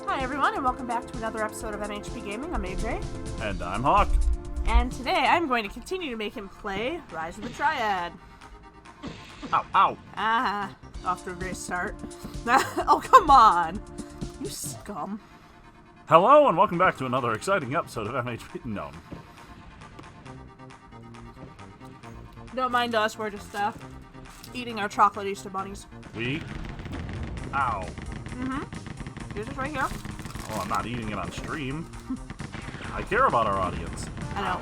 Hi everyone, and welcome back to another episode of MHP Gaming. I'm AJ. And I'm Hawk. And today I'm going to continue to make him play Rise of the Triad. Ow, ow. Off to a great start. Oh, come on. You scum. Hello, and welcome back to another exciting episode of MHP. No. Don't mind us, we're just eating our chocolate Easter bunnies. Ow. Here's it right here. Well, I'm not eating it on stream. I care about our audience. I know.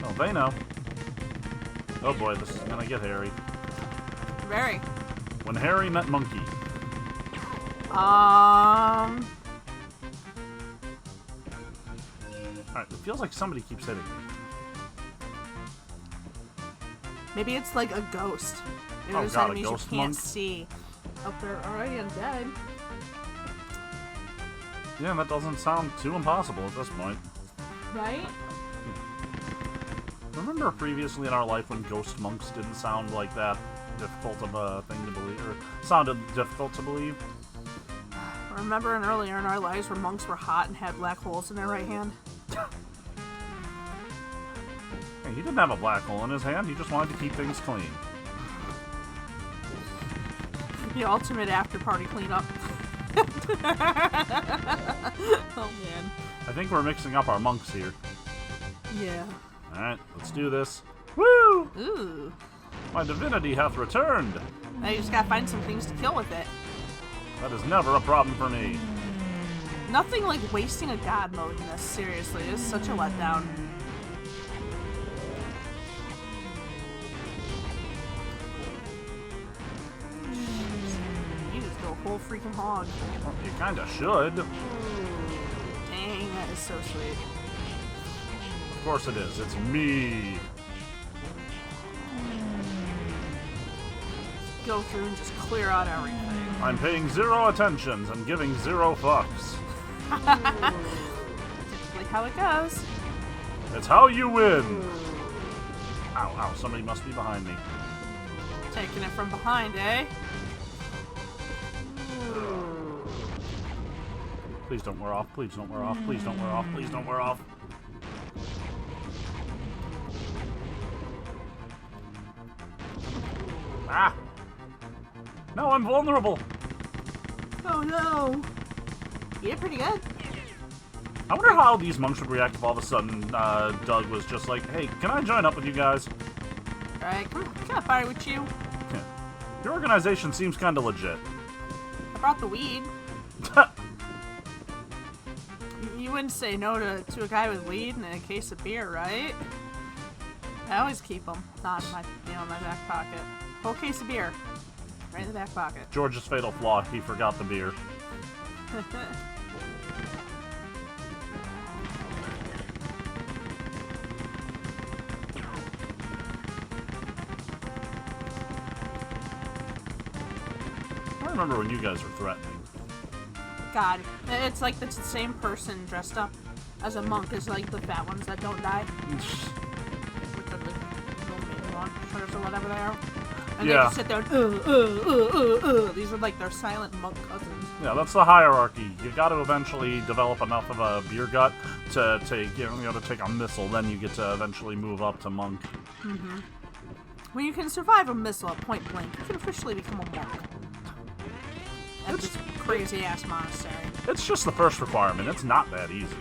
Oh, they know. Oh boy, this is gonna get hairy. Very. When Harry met Monkey. Alright. Alright, it feels like somebody keeps hitting me. Maybe it's like a ghost. Maybe Oh there's god, a enemies ghost you can't monk? see. Oh, they're already undead. Yeah, that doesn't sound too impossible at this point. Right? Remember previously in our life when ghost monks didn't sound like that difficult of a thing to believe, or sounded difficult to believe? Remember earlier in our lives where monks were hot and had black holes in their right hand? Hey, he didn't have a black hole in his hand, he just wanted to keep things clean. The ultimate after-party cleanup. Oh, man. I think we're mixing up our monks here. Yeah. Alright, let's do this. Woo! Ooh. My divinity hath returned! Now you just gotta find some things to kill with it. That is never a problem for me. Nothing like wasting a god mode in this, seriously. It's such a letdown. You just go whole freaking hog. Well, you kinda should. Dang, that is so sweet. Of course it is, it's me. Go through and just clear out everything. I'm paying zero attentions and giving zero fucks. Typically how it goes. It's how you win! Ow, ow, somebody must be behind me. Taking it from behind, eh? Please don't wear off, please don't wear off, please don't wear off, please don't wear off. Ah! No, I'm vulnerable! Oh no! You did pretty good. I wonder how these monks would react if all of a sudden Doug was just like, hey, can I join up with you guys? Alright, come on, can I fire with you? Yeah. Your organization seems kinda legit. I brought the weed. You wouldn't say no to a guy with weed and a case of beer, right? I always keep them. Not in my, my back pocket. Whole case of beer. Right in the back pocket. George's fatal flaw, he forgot the beer. I remember when you guys were threatening. God, it's like the same person dressed up as a monk as like the fat ones that don't die. With the little launchers or whatever they are. And they just sit there and these are like their silent monk cousins. Yeah, that's the hierarchy. You got to eventually develop enough of a beer gut to take, to take a missile. Then you get to eventually move up to monk. Mm-hmm. When you can survive a missile at point blank, you can officially become a monk. At this crazy ass monastery. It's just the first requirement. It's not that easy.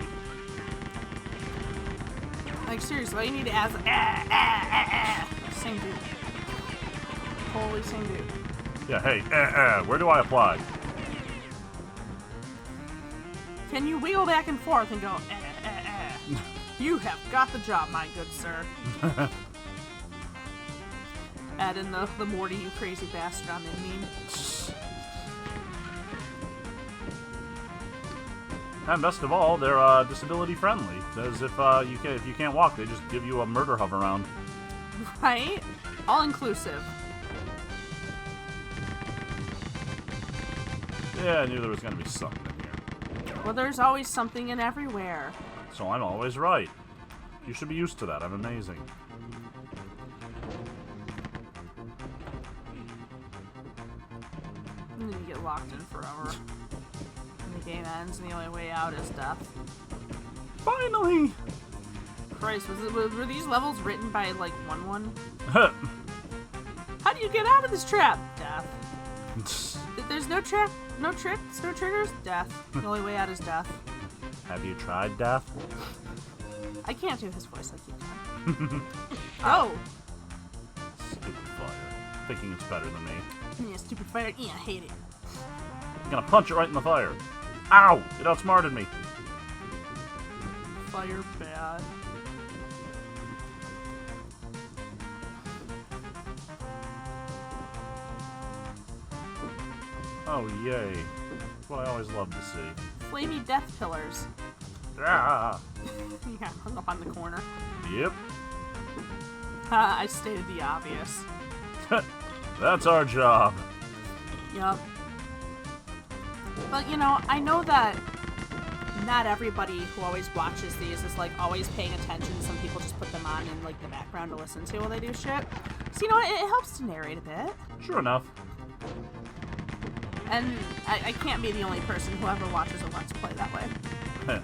Like seriously, all you need to ask same dude. Holy same dude. Yeah, hey, where do I apply? Can you wheel back and forth and go You have got the job, my good sir. Add in the Morty, you crazy bastard on the meme. And best of all, they're disability friendly. Because if you can't walk, they just give you a murder hover round. Right? All inclusive. Yeah, I knew there was gonna be something in here. Well, there's always something in everywhere. So I'm always right. You should be used to that. I'm amazing. And then you get locked in forever. And the game ends, and the only way out is death. Finally! Christ, were these levels written by, like, 1-1? How do you get out of this trap? Death. There's no trap, no tricks, no triggers? Death. The only way out is death. Have you tried death? I can't do his voice like you can. Go! Stupid fire. Thinking it's better than me. Yeah, stupid fire. Yeah, I hate it. I'm gonna punch it right in the fire. Ow! It outsmarted me. Fire bad. Oh, yay. That's what I always love to see. Flamey death pillars. Ah! Yeah, hung up on the corner. Yep. I stated the obvious. That's our job. Yup. But, you know, I know that not everybody who always watches these is, like, always paying attention. Some people just put them on in, like, the background to listen to while they do shit. So, you know, it helps to narrate a bit. Sure enough. And I can't be the only person who ever watches a Let's Play that way.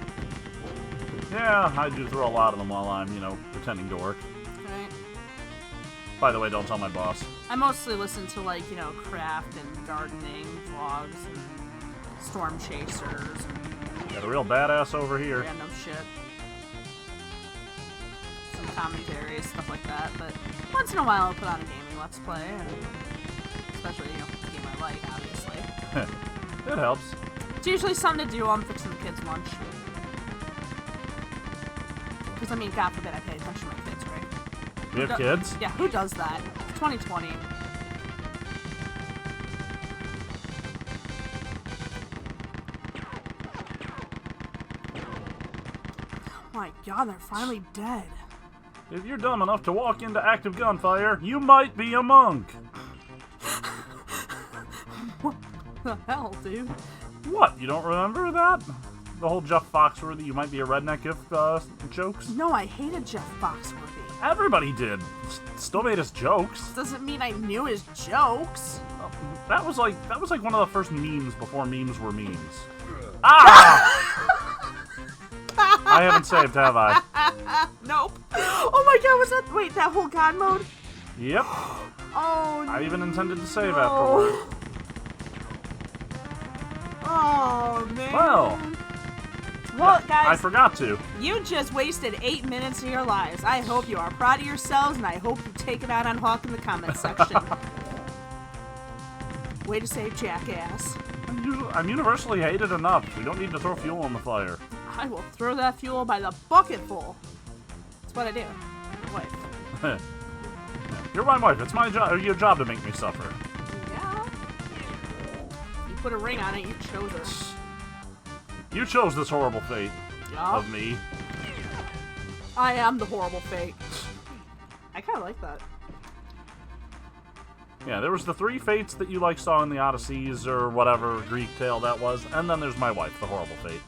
Yeah, I do throw a lot of them while I'm, you know, pretending to work. Right? By the way, don't tell my boss. I mostly listen to, like, you know, craft and gardening vlogs and storm chasers and Got a real badass over here. random shit. Some commentaries, stuff like that. But once in a while I'll put on a gaming Let's Play, and especially, you know, the game I like, obviously. It helps. It's usually something to do while I'm fixing the kids' lunch. Because, I mean, God forbid I pay attention to my kids, right? We have kids? Yeah, who does that? It's 2020. Oh my God, they're finally dead. If you're dumb enough to walk into active gunfire, you might be a monk. What the hell, dude? What? You don't remember that? The whole Jeff Foxworthy, you might be a redneck if, jokes? No, I hated Jeff Foxworthy. Everybody did. Still made us jokes. Doesn't mean I knew his jokes. That was like one of the first memes before memes were memes. Ah! I haven't saved, have I? Nope. Oh my God, was that? Wait, that whole God mode? Yep. Oh no. I even intended to save afterward. Oh man. Well, guys, I forgot to. you just wasted 8 minutes of your lives. I hope you are proud of yourselves, and I hope you take it out on Hawk in the comments section. Way to save jackass. I'm universally hated enough. We don't need to throw fuel on the fire. I will throw that fuel by the bucketful. That's what I do. Wife. You're my wife. It's my job. Your job to make me suffer. Yeah. You put a ring on it, you chose her. You chose this horrible fate Yeah. of me. I am the horrible fate. I kind of like that. Yeah, there was the 3 fates that you like saw in the Odysseys or whatever Greek tale that was, and then there's my wife, the horrible fate.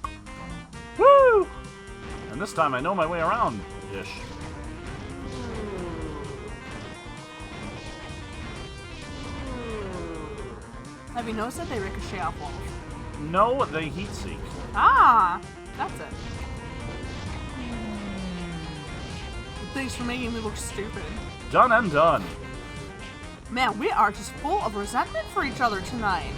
Woo! And this time I know my way around-ish. Have you noticed that they ricochet off walls? No, they heat seek. Ah, that's it. Thanks for making me look stupid. Done and done. Man, we are just full of resentment for each other tonight.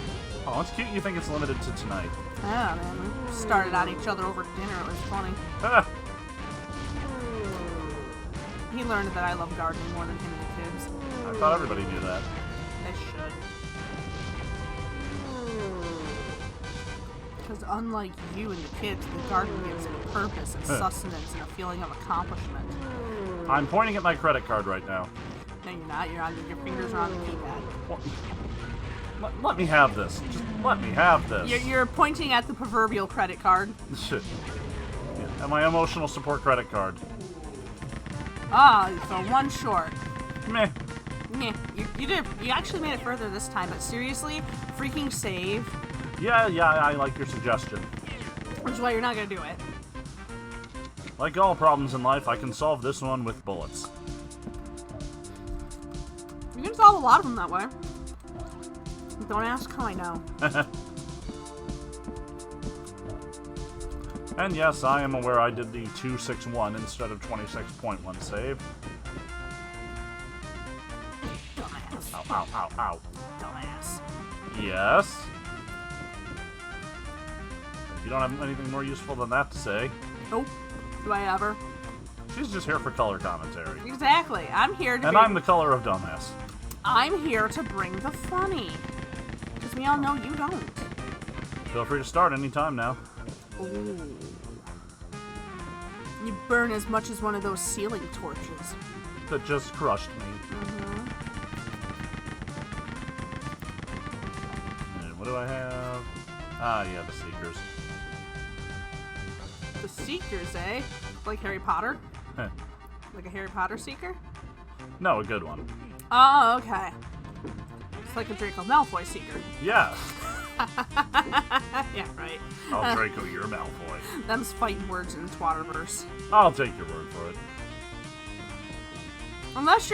Oh, it's cute you think it's limited to tonight. Yeah, man, we started on each other over dinner. It was funny. Ah, He learned that I love gardening more than him and the kids. I thought everybody knew that. They should. Because unlike you and the kids, the garden gives it a purpose and sustenance and a feeling of accomplishment. I'm pointing at my credit card right now. No, you're not. Your fingers are on the keypad. Let me have this. Just let me have this. You're pointing at the proverbial credit card. Shit. Yeah, and my emotional support credit card. Ah, so one short. Meh. Meh. You actually made it further this time, but seriously, freaking save. Yeah, I like your suggestion. Which is why you're not gonna do it. Like all problems in life, I can solve this one with bullets. You can solve a lot of them that way. Don't ask how I know. And yes, I am aware I did the 261 instead of 26.1 save. Dumbass. Ow, ow, ow, ow. Dumbass. Yes. You don't have anything more useful than that to say. Nope. Do I ever? She's just here for color commentary. Exactly. I'm here to And I'm the color of dumbass. I'm here to bring the funny. Because we all know you don't. Feel free to start anytime now. Ooh. You burn as much as one of those ceiling torches. That just crushed me. Mm-hmm. And what do I have? Ah, yeah, the Seekers. The Seekers, eh? Like Harry Potter? Heh. Like a Harry Potter Seeker? No, a good one. Oh, okay. It's like a Draco Malfoy Seeker. Yes. Yeah, right. I'll Draco your Malfoy. Them's fighting words in Twatterverse. I'll take your word for it. Unless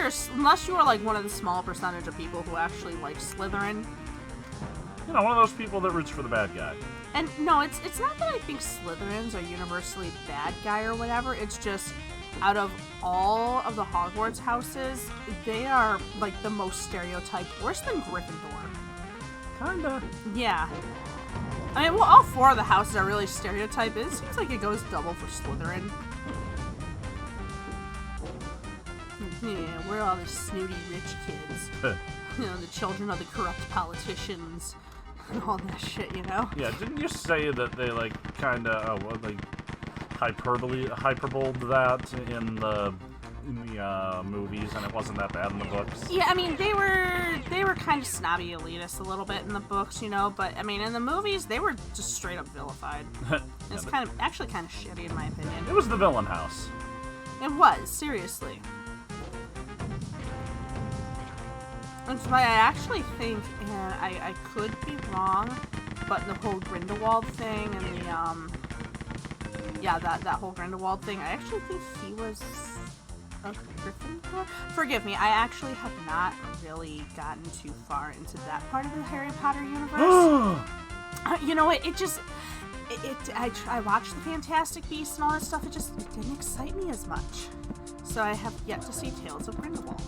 you are like one of the small percentage of people who actually like Slytherin. You know, one of those people that roots for the bad guy. And no, it's not that I think Slytherins are universally bad guy or whatever. It's just out of all of the Hogwarts houses, they are like the most stereotyped, worse than Gryffindor. Kinda. Yeah. I mean, well, all four of the houses are really stereotyped. It seems like it goes double for Slytherin. Yeah, we're all the snooty rich kids. You know, the children of the corrupt politicians. And all that shit, you know? Yeah, didn't you say that they, like, kinda, hyperboled that in the movies, and it wasn't that bad in the books? Yeah, I mean, they were kind of snobby elitists a little bit in the books, you know, but, I mean, in the movies, they were just straight up vilified. It's actually kind of shitty, in my opinion. It was the villain house. It was, seriously. That's why I actually think, and I could be wrong, but the whole Grindelwald thing and the, that whole Grindelwald thing, I actually think he was a Gryffindor? Forgive me, I actually have not really gotten too far into that part of the Harry Potter universe. You know what, I watched the Fantastic Beasts and all that stuff, it didn't excite me as much. So I have yet to see Tales of Grindelwald.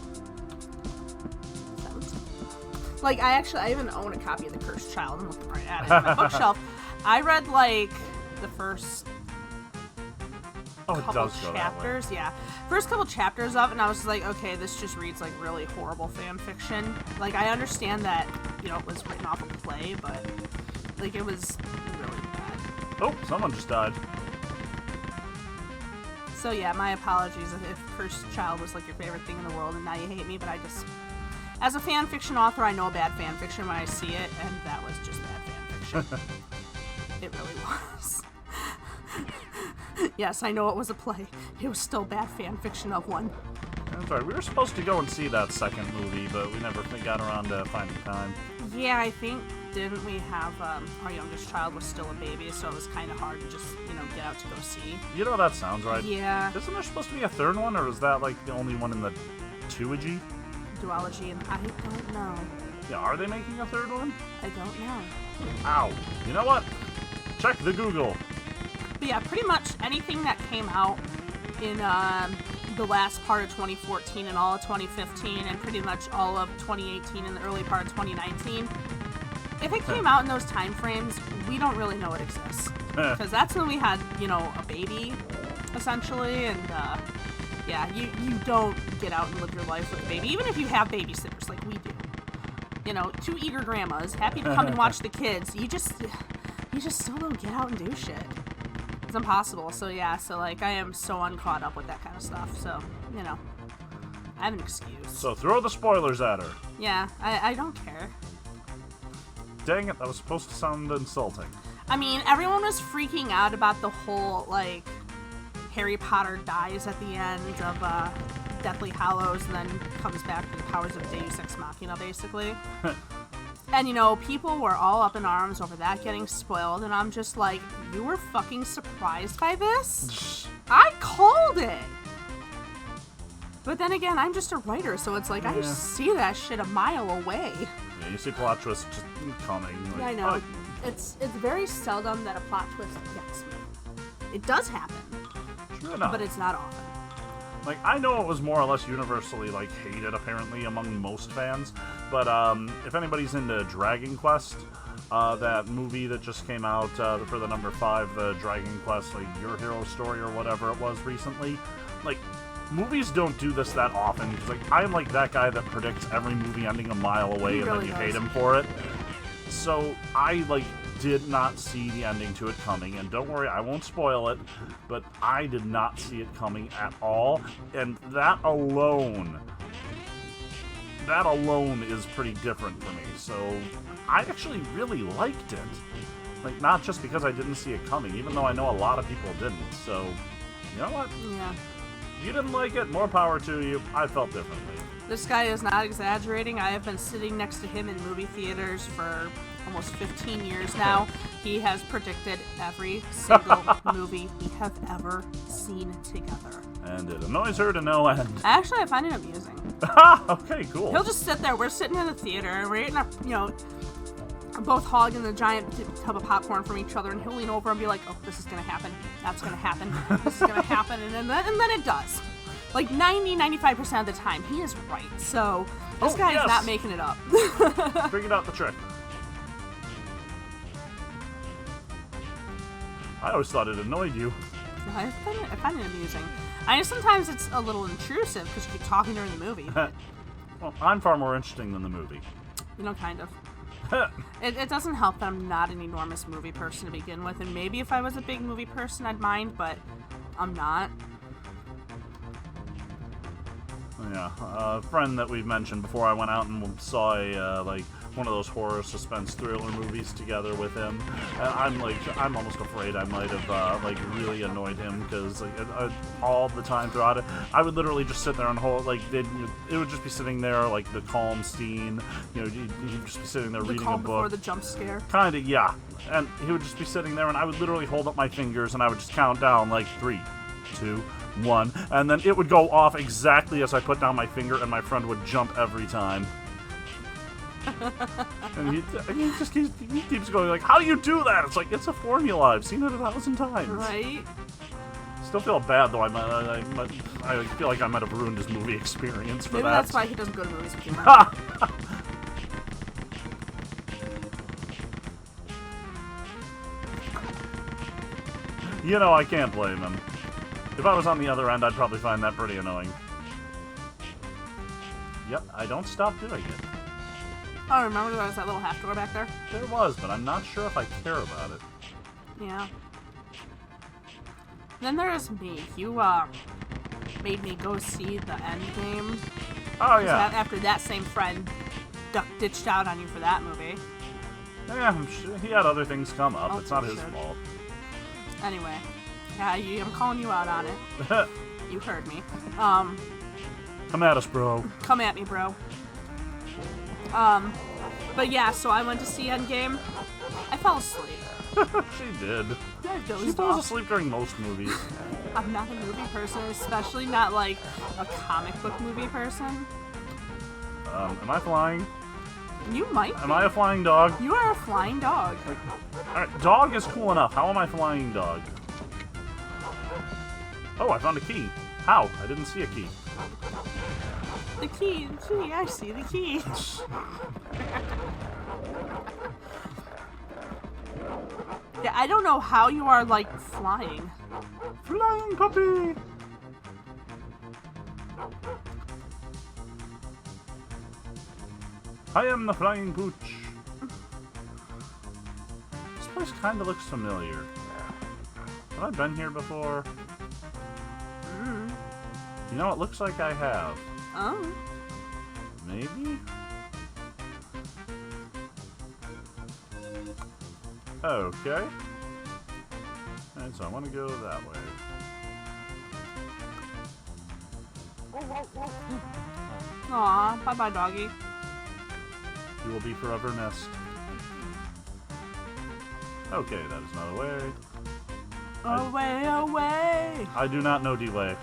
Like, I even own a copy of The Cursed Child. I'm looking right at it on my bookshelf. I read, like, the first couple chapters. Yeah. First couple chapters of it, and I was just like, okay, this just reads like really horrible fan fiction. Like, I understand that, you know, it was written off a play, but, like, it was really bad. Oh, someone just died. So, yeah, my apologies if Cursed Child was, like, your favorite thing in the world, and now you hate me, but I just... As a fan fiction author, I know bad fan fiction when I see it, and that was just bad fan fiction. It really was. Yes, I know it was a play. It was still bad fan fiction of one. That's right. We were supposed to go and see that second movie, but we never got around to finding time. Yeah, I think, didn't we have, our youngest child was still a baby, so it was kind of hard to just, you know, get out to go see. You know, that sounds right. Yeah. Isn't there supposed to be a third one, or is that, like, the only one in the duology? Duology, and I don't know. Yeah, are they making a third one? I don't know. Ow. You know what? Check the Google. But yeah, pretty much anything that came out in the last part of 2014 and all of 2015 and pretty much all of 2018 and the early part of 2019, if it came out in those time frames, we don't really know it exists. Because that's when we had, you know, a baby, essentially, and yeah, you don't get out and live your life with a baby, even if you have babysitters like we do. You know, two eager grandmas, happy to come and watch the kids. You just still don't get out and do shit. It's impossible. So yeah, so like I am so uncaught up with that kind of stuff. So, you know, I have an excuse. So throw the spoilers at her. Yeah, I don't care. Dang it, that was supposed to sound insulting. I mean, everyone was freaking out about the whole, like, Harry Potter dies at the end of Deathly Hallows and then comes back to the powers of Deus Ex Machina, basically. And, you know, people were all up in arms over that getting spoiled, and I'm just like, you were fucking surprised by this? I called it! But then again, I'm just a writer, so it's like, I see that shit a mile away. Yeah, you see plot twists just coming. Like, yeah, I know. It's very seldom that a plot twist gets me. It does happen, True enough. but it's not often. Like, I know it was more or less universally, like, hated, apparently, among most fans, but, if anybody's into Dragon Quest, that movie that just came out, for the number 5, the Dragon Quest, like, Your Hero Story or whatever it was recently, like, movies don't do this that often, because, like, I'm like that guy that predicts every movie ending a mile away and then you hate him for it. So, I, like, did not see the ending to it coming, and don't worry, I won't spoil it, but I did not see it coming at all, and that alone is pretty different for me, so I actually really liked it. Like, not just because I didn't see it coming, even though I know a lot of people didn't, so, you know what? Yeah. You didn't like it, more power to you. I felt differently. This guy is not exaggerating. I have been sitting next to him in movie theaters for almost 15 years now. He has predicted every single movie we have ever seen together. And it annoys her to no end. Actually, I find it amusing. Okay, cool. He'll just sit there. We're sitting in the theater, and we're eating, both hogging the giant tub of popcorn from each other, and he'll lean over and be like, "Oh, this is gonna happen. That's gonna happen. This is gonna happen," and then it does. Like 90-95% of the time, he is right. So this guy is not making it up. Figured out the trick. I always thought it annoyed you. I find it amusing. I know sometimes it's a little intrusive because you keep talking during the movie. Well, I'm far more interesting than the movie. Kind of. It doesn't help that I'm not an enormous movie person to begin with, and maybe if I was a big movie person, I'd mind, but I'm not. Yeah, a friend that we've mentioned before, I went out and saw a, one of those horror suspense thriller movies together with him. And I'm almost afraid I might have, really annoyed him, because, all the time throughout it, I would literally just sit there and hold, it would just be sitting there, like, the calm scene, he'd just be sitting there reading a book. Before the jump scare? Kinda, yeah. And he would just be sitting there, and I would literally hold up my fingers, and I would just count down, 3, 2, 1, and then it would go off exactly as I put down my finger, and my friend would jump every time. And he keeps going like, "How do you do that?" It's like, it's a formula. I've seen it 1,000 times. Right? Still feel bad though. I feel like I might have ruined his movie experience for Maybe that. that's why he doesn't go to movies with you. I can't blame him. If I was on the other end, I'd probably find that pretty annoying. Yep, I don't stop doing it. Oh, remember there was that little half door back there? There was, but I'm not sure if I care about it. Yeah. Then there's me. You, made me go see the end game. Oh, yeah. After that same friend ditched out on you for that movie. Yeah, I'm sure he had other things come up. Oh, it's not for his sure. fault. Anyway. Yeah, I'm calling you out on it. You heard me. Come at us, bro. Come at me, bro. But yeah, so I went to see Endgame. I fell asleep. She did. I dozed She falls off. asleep during most movies. I'm not a movie person, especially not like a comic book movie person. Am I flying? You might be. Am I a flying dog? You are a flying dog. Alright, dog is cool enough. How am I flying dog? Oh, I found a key. How? I didn't see a key. The key, I see the key. Yeah, I don't know how you are, flying. Flying puppy! I am the flying pooch. This place kind of looks familiar. Have I been here before? You know, it looks like I have. Oh. Maybe? Okay. And so I want to go that way. Aw, bye-bye, doggy. You will be forever missed. Okay, that is not a way. Away, away! I do not know D-Way.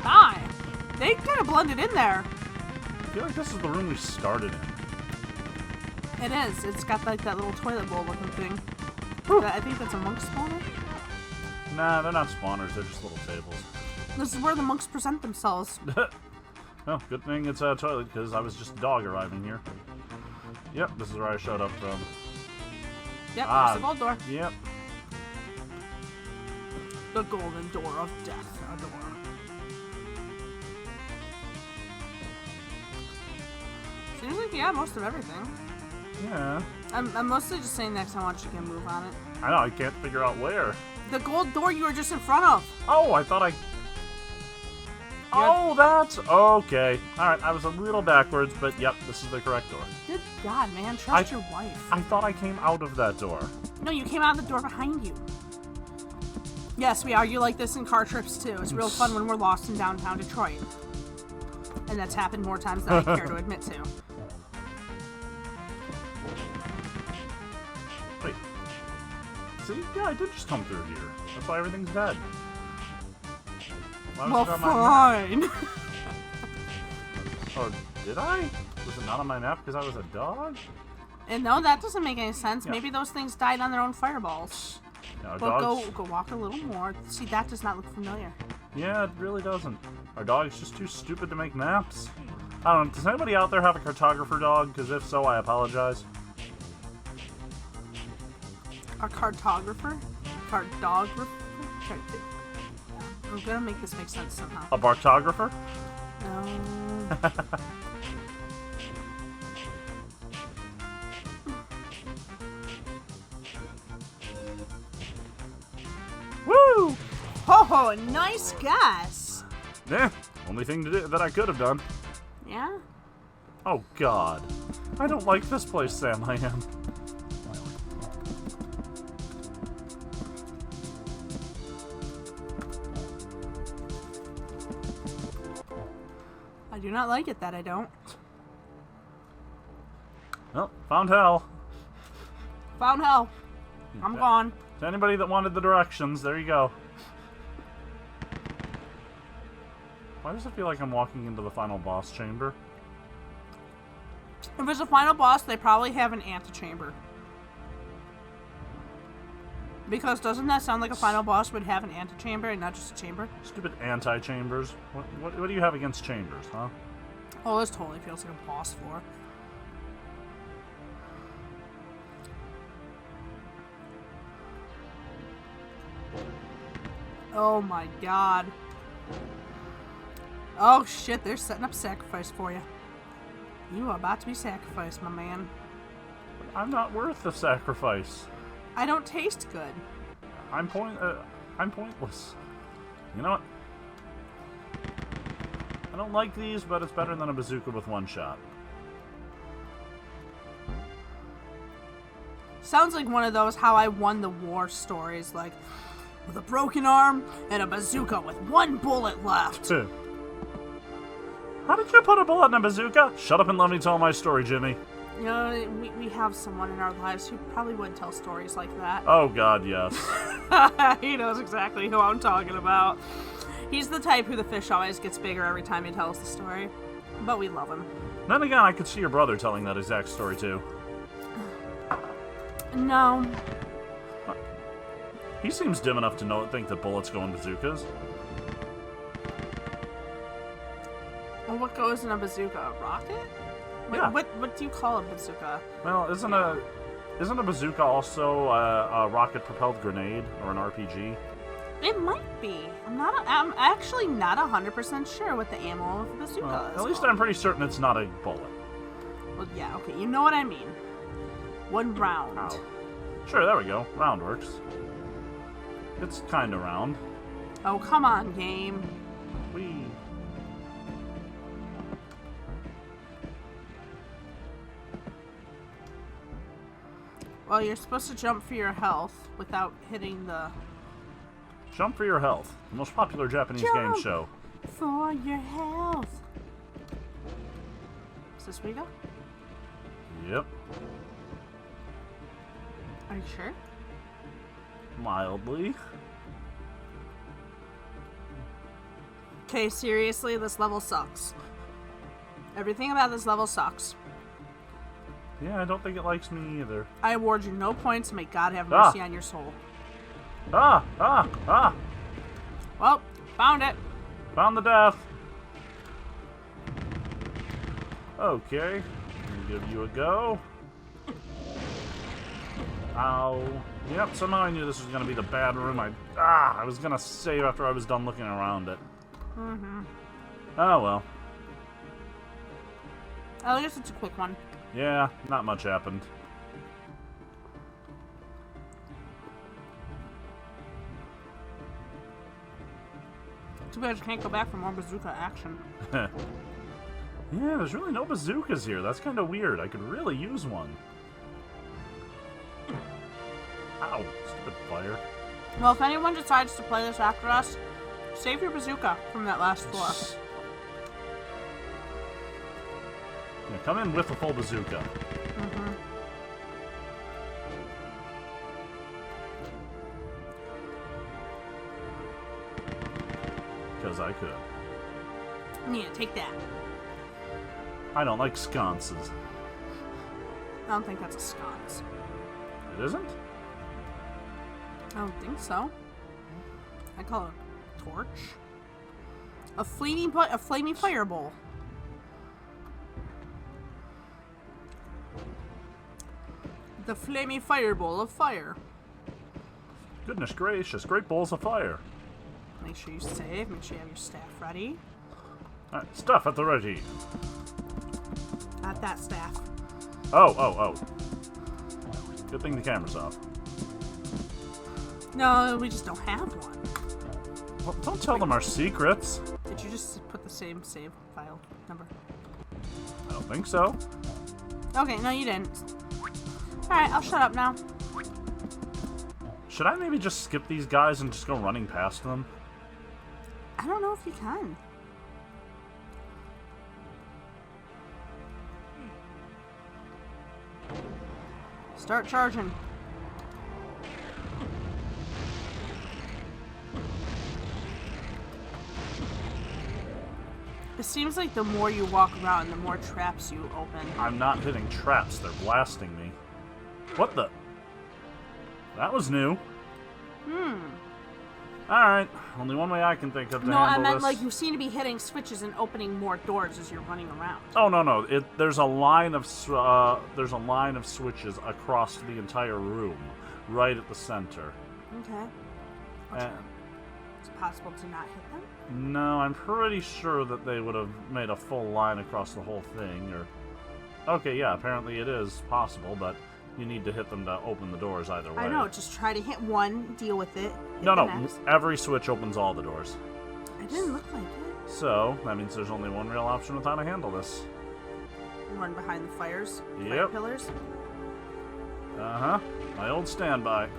Hi! They kind of blended in there. I feel like this is the room we started in. It is. It's got like that little toilet bowl looking thing. I think that's a monk spawner. Nah, they're not spawners. They're just little tables. This is where the monks present themselves. Well, good thing it's a toilet, because I was just dog arriving here. Yep, this is where I showed up from. Yep, there's the gold door. Yep. The golden door of death. A door. Seems like, yeah, most of everything. Yeah. I'm mostly just saying next time I want you to move on it. I know, I can't figure out where. The gold door you were just in front of. Oh, I thought I... Oh, that's... Okay. Alright, I was a little backwards, but yep, this is the correct door. Good God, man. Trust your wife. I thought I came out of that door. No, you came out the door behind you. Yes, we argue like this in car trips, too. It's real fun when we're lost in downtown Detroit. And that's happened more times than I care to admit to. Wait. See? Yeah, I did just come through here. That's why everything's dead. Well, fine. Or did I? Was it not on my map because I was a dog? And no, that doesn't make any sense. Yeah. Maybe those things died on their own fireballs. Yeah, But go walk a little more. See, that does not look familiar. Yeah, it really doesn't. Our dog's just too stupid to make maps. I don't know. Does anybody out there have a cartographer dog? Because if so, I apologize. A cartographer? Cartographer? I'm gonna make this make sense somehow. A bartographer? No. Woo! Ho ho! Nice guess. Yeah, only thing to do that I could have done. Yeah. Oh God, I don't like this place, Sam. I am. I do not like it that I don't. Well, found hell. Found hell. I'm gone. To anybody that wanted the directions, there you go. Why does it feel like I'm walking into the final boss chamber? If it's a final boss, they probably have an antechamber. Because doesn't that sound like a final boss would have an antechamber and not just a chamber? Stupid anti-chambers. What do you have against chambers, huh? Oh, this totally feels like a boss floor. Oh my God. Oh shit, they're setting up sacrifice for you. You are about to be sacrificed, my man. I'm not worth the sacrifice. I don't taste good. I'm pointless. You know what? I don't like these, but it's better than a bazooka with one shot. Sounds like one of those how I won the war stories, like with a broken arm and a bazooka with one bullet left. How did you put a bullet in a bazooka? Shut up and let me tell my story, Jimmy. You know, we have someone in our lives who probably would tell stories like that. Oh God, yes. He knows exactly who I'm talking about. He's the type who the fish always gets bigger every time he tells the story. But we love him. Then again, I could see your brother telling that exact story too. No. He seems dim enough to think that bullets go in bazookas. Well, what goes in a bazooka? A rocket? Yeah. What do you call a bazooka? Well, isn't a bazooka also a rocket-propelled grenade or an RPG? It might be. I'm actually not 100% sure what the ammo of a bazooka is. At least I'm pretty certain it's not a bullet. Well, yeah, okay, you know what I mean. One round. Ow. Sure, there we go. Round works. It's kind of round. Oh, come on, game. Whee. Well, you're supposed to jump for your health without hitting the... Jump for your health. The most popular Japanese game show. For your health. Is this where you go? Yep. Are you sure? Mildly. Okay, seriously, this level sucks. Everything about this level sucks. Yeah, I don't think it likes me either. I award you no points. May God have mercy on your soul. Ah! Well, found it. Found the death. Okay. I'll give you a go. Ow. Yep, somehow I knew this was going to be the bad room. I was going to save after I was done looking around it. Mm-hmm. Oh, well. I guess it's a quick one. Yeah, not much happened. Too bad you can't go back for more bazooka action. Yeah, there's really no bazookas here. That's kind of weird. I could really use one. Ow, stupid fire. Well, if anyone decides to play this after us, save your bazooka from that last floor. Yeah, come in with a full bazooka. Mm-hmm. Because I could. Yeah, take that. I don't like sconces. I don't think that's a sconce. It isn't? I don't think so. I call it a torch. A flaming fireball. The flaming fireball of fire. Goodness gracious, great balls of fire. Make sure you save. Make sure you have your staff ready. Alright, stuff at the ready. Not that staff. Oh. Good thing the camera's off. No, we just don't have one. Well, don't tell them our secrets. Did you just put the same save file number? I don't think so. Okay, no, you didn't. Alright, I'll shut up now. Should I maybe just skip these guys and just go running past them? I don't know if you can. Start charging. It seems like the more you walk around, the more traps you open. I'm not hitting traps, they're blasting me. What the? That was new. Alright, only one way I can think of to handle this. No, I meant like you seem to be hitting switches and opening more doors as you're running around. Oh no! There's a line of switches across the entire room, right at the center. Okay. And, Is it possible to not hit them? no, I'm pretty sure that they would have made a full line across the whole thing. Or, okay, yeah, apparently it is possible, but you need to hit them to open the doors either way. I know. Just try to hit one, deal with it. No. Every switch opens all the doors. It didn't look like it. So that means there's only one real option with how to handle this. Run behind the fires. Yep. Fire pillars. My old standby.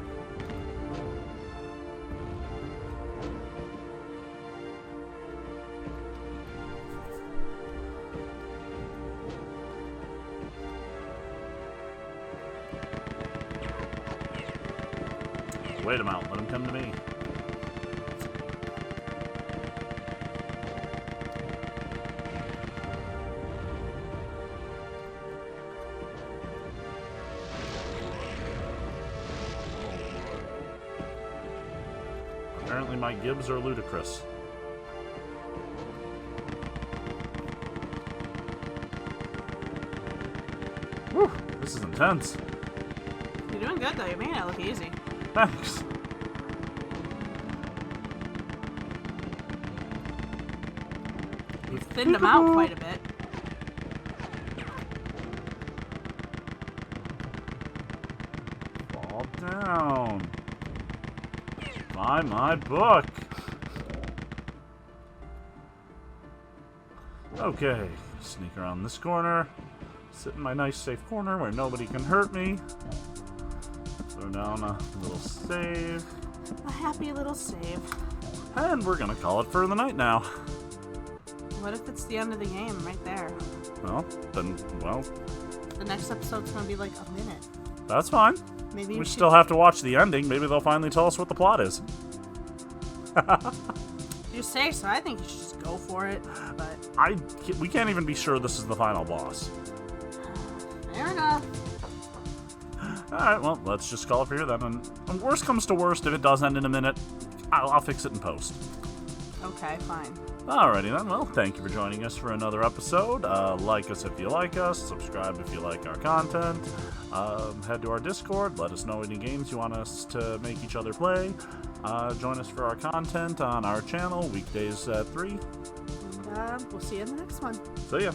Wait him out. Let him come to me. Apparently my gibs are ludicrous. Whew, this is intense. You're doing good though. You're making it look easy. Thanks. You've thinned them out quite a bit. Fall down. Buy my book. Okay, sneak around this corner. Sit in my nice safe corner where nobody can hurt me. Throw down a little save. A happy little save. And we're gonna call it for the night now. What if it's the end of the game right there? Well, then, well, The next episode's gonna be like a minute. that's fine. Maybe We still have to watch the ending. Maybe they'll finally tell us what the plot is. You say so. I think you should just go for it. But We can't even be sure this is the final boss. fair enough. Alright, well, let's just call it for here then. And worst comes to worst, if it does end in a minute, I'll fix it in post. Okay, fine. Alrighty then, well, thank you for joining us for another episode. Like us if you like us, subscribe if you like our content, head to our Discord, let us know any games you want us to make each other play, join us for our content on our channel, weekdays at 3. And we'll see you in the next one. See ya.